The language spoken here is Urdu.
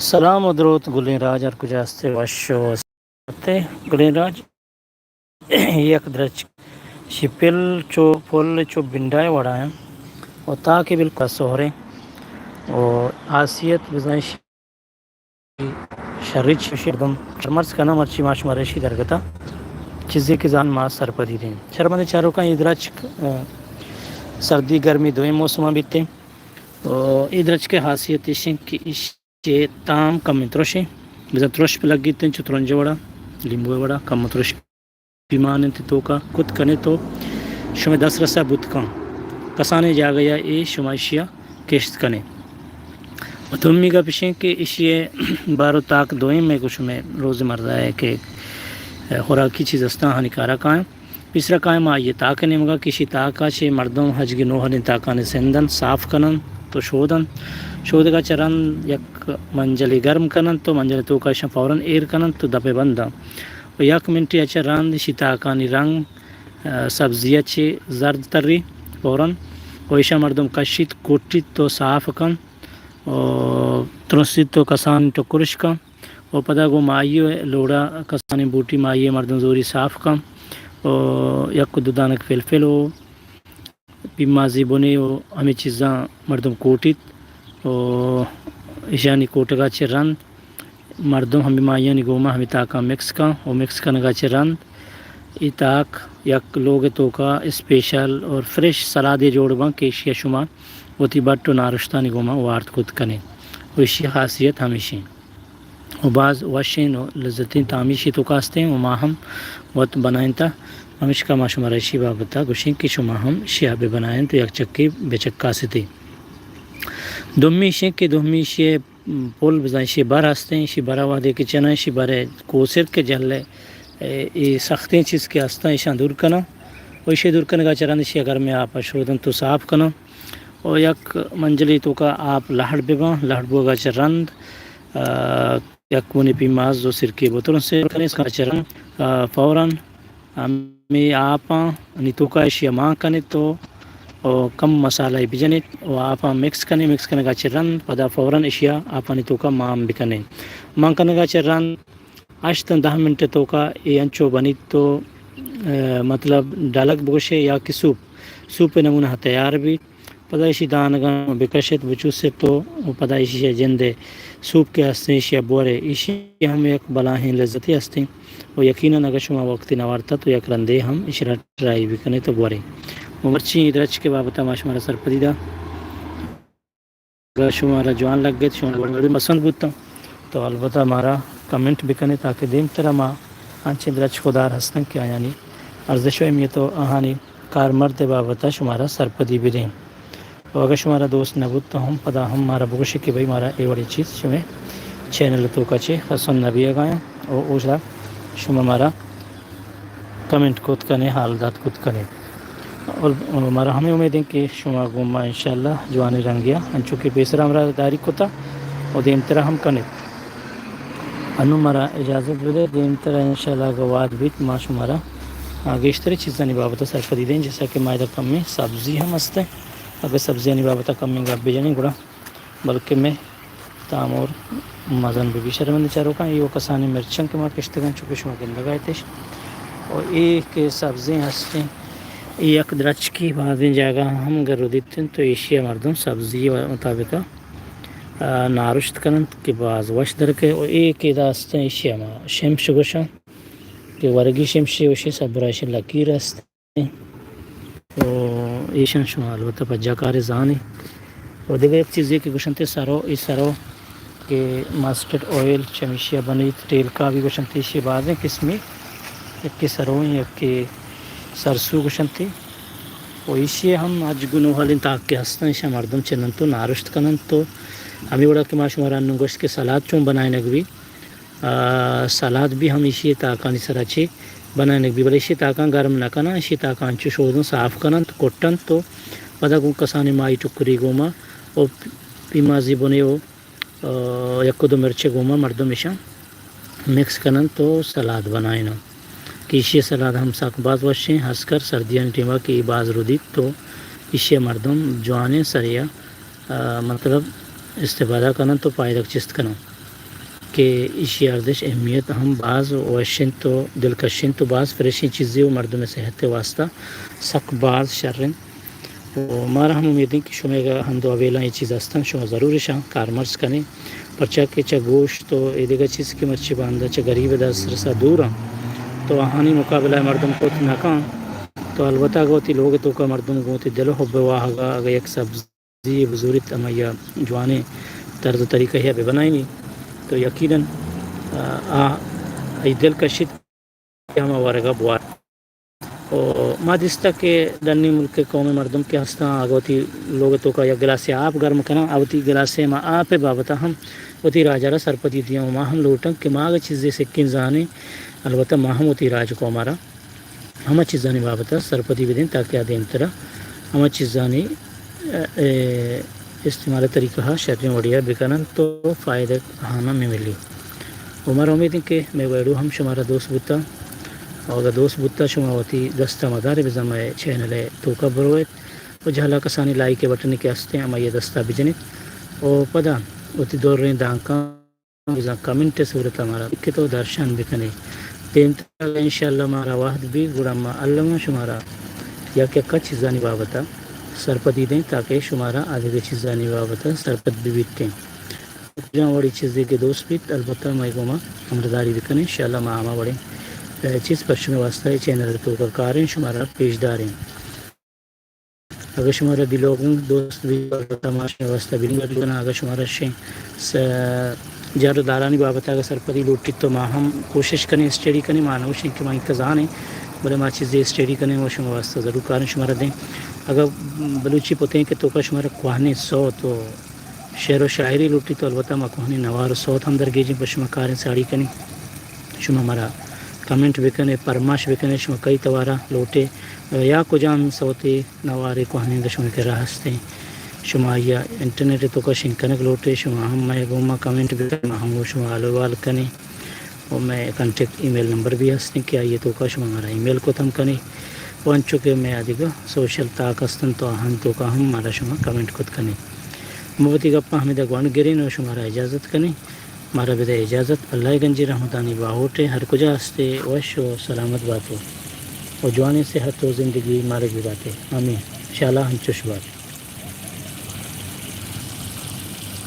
سلام و درود گلین راج هر کجا هستی واشو گلین راج یک درچ شپل چو پول چو بندای وڑایم و تاکہ بالکل سہرے و آسیت بزنش شریچ شردم شرمرز کنا مرچی ماش مرشی درگتا چیزی که زان ما سر پدی دیں شرمند چاروں کا ادرچ سردی گرمی دوئیں موسم بیتے و ادرچ کے خاصیت ہے کہ اس کے تام کم ترشے بزا ترش پہ لگی تین چترنج وڑا لیمبو وڑا کم ترش بیمان تو کا کت کنے تو شما 10 رسا بت کان کسانے جا گیا اے شمائشیا کشت کنے و تمی کا پیشیں کہ اشیے بارو تاک دوئیں میں کچھ میں روز مرضہ ہے کہ خوراکی چیز استا ہانیکارا کائیں تیسرا قائم آئیے تاکہ نمگا کسی تاکہ چے مردم حج کی نوہن تاکہ سندن صاف کنن تو شود کا چرن یک منجلی گرم کنن تو منجلی تو کا فوراً ایر کنن تو دپے بندہ و یک منٹی اچھا راند شی تاکانی رنگ سبزی اچھے زرد تری فوراً و ایشا مردم کشید کوٹید تو صاف کن و ترسید تو کسان تو کرش کن و پدا گو مائیے لوڑا کسانی بوٹی مائیے مردم زوری صاف کن و یک دودانک فلفل و پیمازی بنے و ہمیں چیزاں مردم کوٹید و ایشانی کوٹگا چے رند مردم ہمیں مائیانی گوما ہمیں تاکا مکس کا و مکس کنگا چے رند ای تاک یک لوگ تو کا اسپیشل اور فریش سلادے جوڑ بان کہ اشیا شما وتی بٹو نارشتانی گوما وارد کت کنے و اشیا خاصیت ہمیشہ و بعض وشین و لذتیں تامیشی تو کاستے ہیں و ما ہم وقت بنائیں تا ہمیش کا ما شما رشی بابتا گوشیں کہ شما ہم شیعہ بے بنائیں تو یک چکی بے چکا ستے دومی شیں کہ دومی شیع پول بزائیں شیع بار ہستے ہیں شیع بارا وحدے کے چنائیں شیع بارے کوسر کے جہلے ای سختیں چیز کے ہستا ایشان دور کنا و ایشی دور کنگا چران شیع اگر میں آپ شروعاً تو صاف کنا و یک منجلی تو کا آپ لہڑ ببا لہڑ بوگا چرند یک ونی پیماز و سرکی بوتروں سے کریں اس کا چرن فوراً ہمیں آپاں نیتو کا اشیاء ماں کنے تو کم مسالہ بجنت و آپاں مکس کنے گا چرن پدا فوراً اشیاء آپاں نیتو کا ماں بکنے ماں کنے گا چرن 8-10 منٹ تو کا یہ انچو بنیت تو مطلب ڈالک بوشے یا کہ سوپ نمونہ تیار بھی پدا اسی دانگا بکشت بچو سے تو پدا اسی جندے سوپ کے ہستے اشیاء بورے اسی ہم ایک بلاہیں لذتی ہستے و یقیناً اگر شما وقتی نوارتا تو یک رندے ہم اشرا ٹرائی بھی کنے تو بورے مرچی ادرچ کے بابتا ما شمارا سر پدیدہ اگر شمارا جوان لگ گئے تو شمارا بڑی پسند بودتا تو البتہ ہمارا کمنٹ بھی کنے تاکہ دیم طرح ما آنچے ادرچ خودار ہستن کیا یعنی ارزش و اہمیت و آہانی کار مرد بابتا شمارا سر پدی بھی دیں و اگر شمارا دوست نبود تو ہم پدا ہم مارا بگوشی کہ بھئی مارا اے بڑی چیز شمیں چینل تو کچے خسن نبی اگائیں و اوشلا شما مارا کمنٹ کت کنے حالدات کت کنے اور ہمارا ہمیں امید ہے کہ شما گوما انشاءاللہ جوانی رنگیا انچو کہ بیسرا ہمارا داری کتا و دیم طرح ہم کنے انو مارا اجازت بدے دیم طرح انشاءاللہ گواد بیت ما شمارا آگے اشتری چیزانی بابتا سرفدی دیں جیسا کہ مائدہ کم میں سبزی ہم ہستے اگر سبزیانی بابتا کم میں گا بجنی گڑا بلکہ میں تام اور مزن بھی شرمند چاروں کا یہ کسانی مرچن کے ماں کشتگان چکے شما گندگا ایتش اور ایک سبزیں ہستے یک درچ کی بعضیں جگہ ہم گرو دیتے ہیں تو ایشیا مردم سبزی مطابقہ نارشت کنن کہ بعض وش درکے اور ایک داستے ہیں ایشیا ما شمش گوشا کہ ورگی شمشی وشی سبرائش لکیر ہستے تو ایشان شما البتہ پجا کار زانی اور دیگر ایک چیز یہ کہ گوشنتے سرو اس سرو کہ ماسٹرڈ آئل چمیشیا بنی تیل کا بھی گوشنتے ایشی بعضیں قسمی ایک کی سرویں ایک کی سرسو گوشنتے و ایشی ہم آج گنو حالین تاک کے ہستن ایشا مردم چنن تو نارشت کنن تو ہمیں وڑا کہ ما شماران گوشت کے سلاد چون بنائیں نگوی سلاد بھی ہم ایشی تاکانی سراچے بنائیں نگوی بلے ایشی تاکان گرم نہ کنا ایشی تاکان چو شودن صاف کنن تو کٹن تو پدا گو کسانی مائی ٹکری گوما و پیمازی بنے و یک دو مرچے گوما مردم ایشا مکس کنن تو سلاد بنائیں نا کہ ایشی سلاد ہم ساک باز وشیں ہنس کر سردیاں ٹیما کی باز رو دیت تو ایشی مردم جوانے سریا مطلب استفادہ کنن تو پائدک چست کنن کہ اشی ارزش اہمیت ہم بعض وشن تو دلکشن تو بعض فریشی چیزیں و مردم صحت واسطہ سک بعض شرن و مارا ہم امیدیں کہ شما ہم دو اویلا یہ چیز ہستن شما ضرور شاں کارمرز کریں پرچہ کہ چا گوشت تو یہ دیگا چیز کی مرچی باندھا چا غریب دس رسا دور ہاں تو آہانی مقابلہ مردم کو ناکام تو البتہ گوتی لوگ تو کا مردم گوتی دل حب واہگا اگر ایک سبزی بزورت اما جوانے طرز و طریقہ ہے بنائی نہیں تو یقیناً دل کشید ہم وارگا بوار اور مادستہ کے دنی ملک قوم مردم کے ہستہ آگوتی لوگ تو کا یا گلاس آپ گرم کرنا آوتی گلاس ما آپ بابتا ہم وتی راجارہ سرپتی دیا ما ہم لوٹن کہ ماں چیزیں سکن زانے البتہ ما ہم وتی راج کو ہمارا ہم چیزانی بابتا سرپتی بھی دیں تاکہ آدھے انترا ہم چیزانی استعمال طریقہ شرطیں وڑیا بکنن تو فائدہ ہانا میں ملی ہمارا امید ہے کہ میں ویڈو ہم شمارا دوست بتا اور اگر دوست بتا شما ہوتی دستہ مدار بزمہ چینل تو کا برویت و جہلا کسانی لائی کے بٹنے کے ہستے ہیں اما یہ دستہ بجنت اور پدا ہوتی دور رہیں دانکاں بزا کمنٹ صورت ہمارا کہ تو درشان بکنے پیمتا انشاءاللہ ہمارا واحد بھی گڑا علمہ شمارا یا کہ کچھ چیزانی بابتا سرپتی دیں تاکہ شمارا آدھے چیزانی بابتا سرپت بھی بیٹھیں جہاں بڑی چیزیں کے دوست بھی البتہ میں گوما امرداری بکنے انشاءاللہ ماں ہما بڑے چیز پر شما واسطہ ہے چینل تو کا کاریں شمارا پیش داریں اگر شمارا دلوگوں دوست بھی تماشا واسطہ بھی نہیں اگر شمارا شیں جار دارانی بابتا اگر سرپتی لوٹی تو ماں ہم کوشش کریں اسٹیڈی کریں ماں نوشیں کہ ماں انتظان ہیں بڑے ماں چیزیں اسٹیڈی کریں وہ شما واسطہ ضرور کاریں شمارا دیں اگر بلوچی پوتے ہیں کہ تو کا شمارا کوہنے سو تو شعر و شاعری لوٹی تو البتہ ماں کوہنے نوار سوت ہم درگیجیں پر شما کاریں ساڑی کریں شما ہمارا کمنٹ بکنے پرماش بکنے شما کئی توارا لوٹے یا کجام سوتے نوارے کوہنے دشما کے راہ ہستے شما یا انٹرنیٹ تو کا شنکنک لوٹے شما ہم میں گوما کمنٹ بکنے ہم وہ شما علوال کریں اور میں کنٹیکٹ ای میل نمبر بھی ہستے کیا یہ تو کا شما ہمارا ای میل کو تم کریں وانچو کہ میں آدھے گا سوشل طاقستن تو ہم تو کا ہم ہمارا شما کمنٹ خود کریں موتی گپا ہمیں دگوان گرین اور شمارا اجازت کریں ہمارا بدا اجازت اللہ گنجی رحمتانی باہوٹے ہر کجا ہستے وش و سلامت باتو اور جوانے صحت و زندگی مارے بھی باتیں آمین انشاءاللہ ہم چش بات